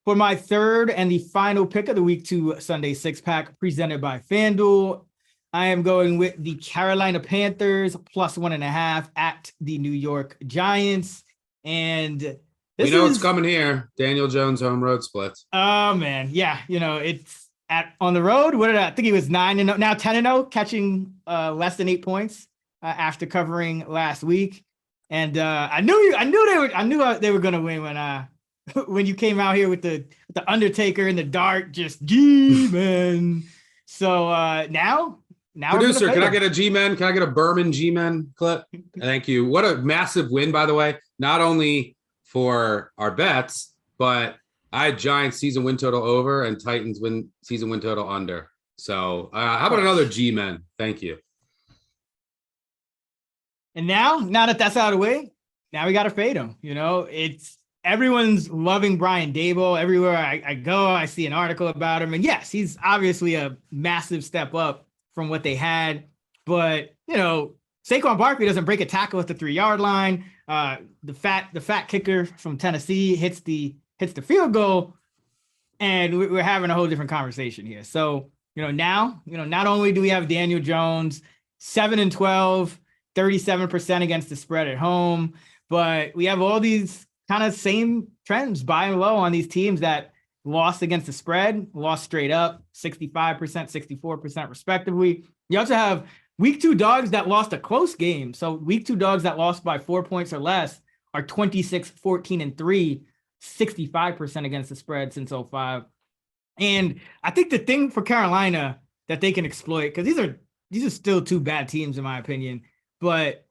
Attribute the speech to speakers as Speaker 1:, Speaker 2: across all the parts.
Speaker 1: For my third and the final pick of the week 2 Sunday six pack presented by FanDuel, I am going with the Carolina Panthers plus 1.5 at the New York Giants. And
Speaker 2: we know what's coming here. Daniel Jones home road splits.
Speaker 1: Oh man, yeah, it's on the road. What did I think he was 9-0, now 10-0, catching less than 8 points after covering last week. And I knew they were going to win when you came out here with the Undertaker in the dark, just G-Men. So now
Speaker 2: producer, can I get a G-Men? Can I get a Berman G-Men clip? Thank you. What a massive win, by the way. Not only for our bets, but I had Giants season win total over and Titans season win total under. So how about another G-Men? Thank you.
Speaker 1: And now that that's out of the way, now we got to fade him. It's everyone's loving Brian Daboll. Everywhere I go, I see an article about him. And yes, he's obviously a massive step up from what they had. But, Saquon Barkley doesn't break a tackle at the 3-yard line. The fat kicker from Tennessee hits the field goal, and we're having a whole different conversation here. So, now, not only do we have Daniel Jones 7-12, 37% against the spread at home, but we have all these kind of same trends by and low on these teams that lost against the spread, lost straight up, 65%, 64% respectively. You also have week 2 dogs that lost a close game. So week 2 dogs that lost by 4 points or less are 26, 14, and 3, 65% against the spread since 05. And I think the thing for Carolina that they can exploit, because these are still 2 bad teams in my opinion, but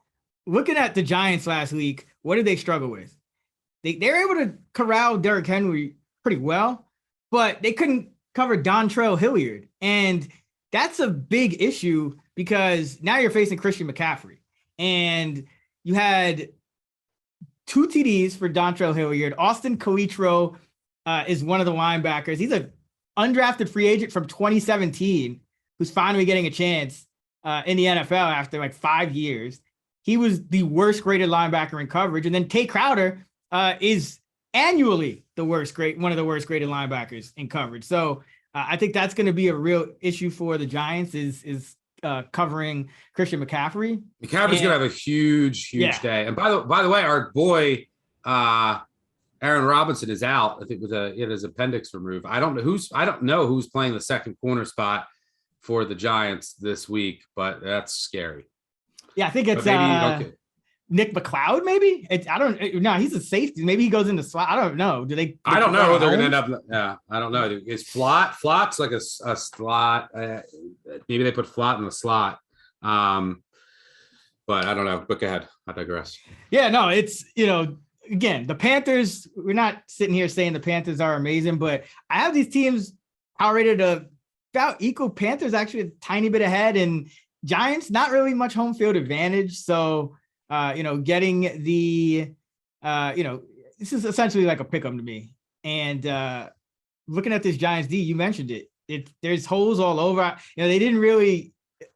Speaker 1: looking at the Giants last week, what did they struggle with? They're able to corral Derrick Henry pretty well, but they couldn't cover Dontrell Hilliard. And that's a big issue because now you're facing Christian McCaffrey. And you had 2 TDs for Dontrell Hilliard. Austin Coitro is one of the linebackers. He's an undrafted free agent from 2017 who's finally getting a chance in the NFL after like 5 years. He was the worst graded linebacker in coverage. And then Tay Crowder is annually one of the worst graded linebackers in coverage. So I think that's going to be a real issue for the Giants is covering Christian McCaffrey.
Speaker 2: McCaffrey's going to have a huge day. And by the way, our boy Aaron Robinson is out. I think he had his appendix removed. I don't know who's playing the second corner spot for the Giants this week, but that's scary.
Speaker 1: Yeah, I think it's Nick McLeod, maybe. He's a safety. Maybe he goes into slot. I don't know.
Speaker 2: I don't know who they're going to end up. Yeah, I don't know. Is Flott's like a slot? Maybe they put Flott in the slot. But I don't know. But go ahead. I digress.
Speaker 1: Yeah, no, it's again, the Panthers. We're not sitting here saying the Panthers are amazing, but I have these teams outrated about equal. Panthers actually a tiny bit ahead, and Giants not really much home field advantage. So. Getting the, this is essentially like a pick 'em to me. And looking at this Giants D, you mentioned it. There's holes all over. They didn't really.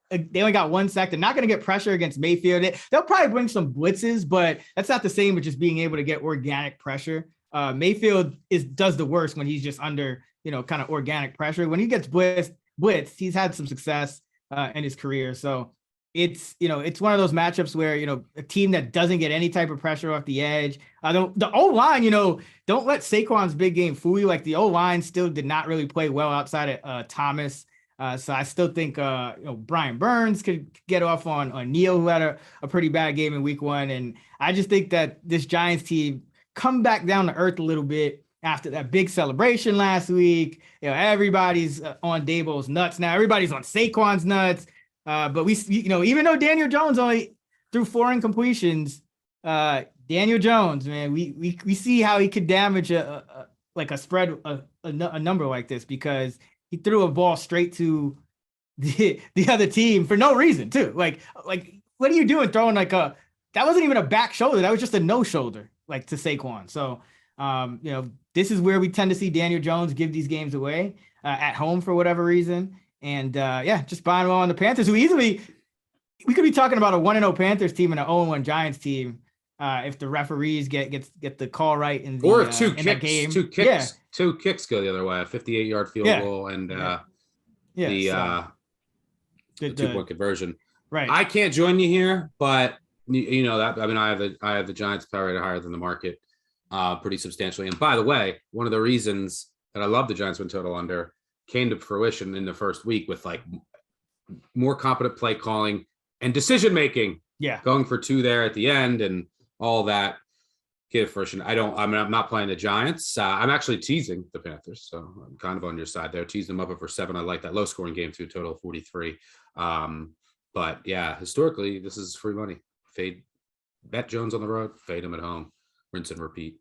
Speaker 1: They only got 1 sack. They're not going to get pressure against Mayfield. They'll probably bring some blitzes, but that's not the same as just being able to get organic pressure. Mayfield does the worst when he's just under, kind of organic pressure. When he gets blitzed, he's had some success in his career. So. It's one of those matchups where, a team that doesn't get any type of pressure off the edge. The O-line, don't let Saquon's big game fool you. Like the O-line still did not really play well outside of Thomas. So I still think, Brian Burns could get off on Neal, who had a pretty bad game in week 1. And I just think that this Giants team come back down to earth a little bit after that big celebration last week. Everybody's on Daboll's nuts now. Everybody's on Saquon's nuts. But we, even though Daniel Jones only threw 4 incompletions, Daniel Jones, man, we see how he could damage a spread, a number like this, because he threw a ball straight to the other team for no reason too. Like what are you doing throwing that wasn't even a back shoulder. That was just a no shoulder, like to Saquon. So, this is where we tend to see Daniel Jones give these games away at home for whatever reason. And just buying low on the Panthers, who we could be talking about a 1-0 Panthers team and an 0-1 Giants team if the referees get the call right in the
Speaker 2: Or if
Speaker 1: in that game.
Speaker 2: two kicks go the other way, a 58-yard field goal and the 2-point conversion.
Speaker 1: Right.
Speaker 2: I can't join you here, but you know that I have the Giants power rate higher than the market pretty substantially. And by the way, one of the reasons that I love the Giants win total under came to fruition in the first week with like more competent play calling and decision making.
Speaker 1: Yeah.
Speaker 2: Going for 2 there at the end and all that give fruition. I'm not playing the Giants. I'm actually teasing the Panthers, so I'm kind of on your side there. Tease them up over 7. I like that low scoring game too. Total 43. But yeah, historically, this is free money. Bet Jones on the road, fade him at home, rinse and repeat.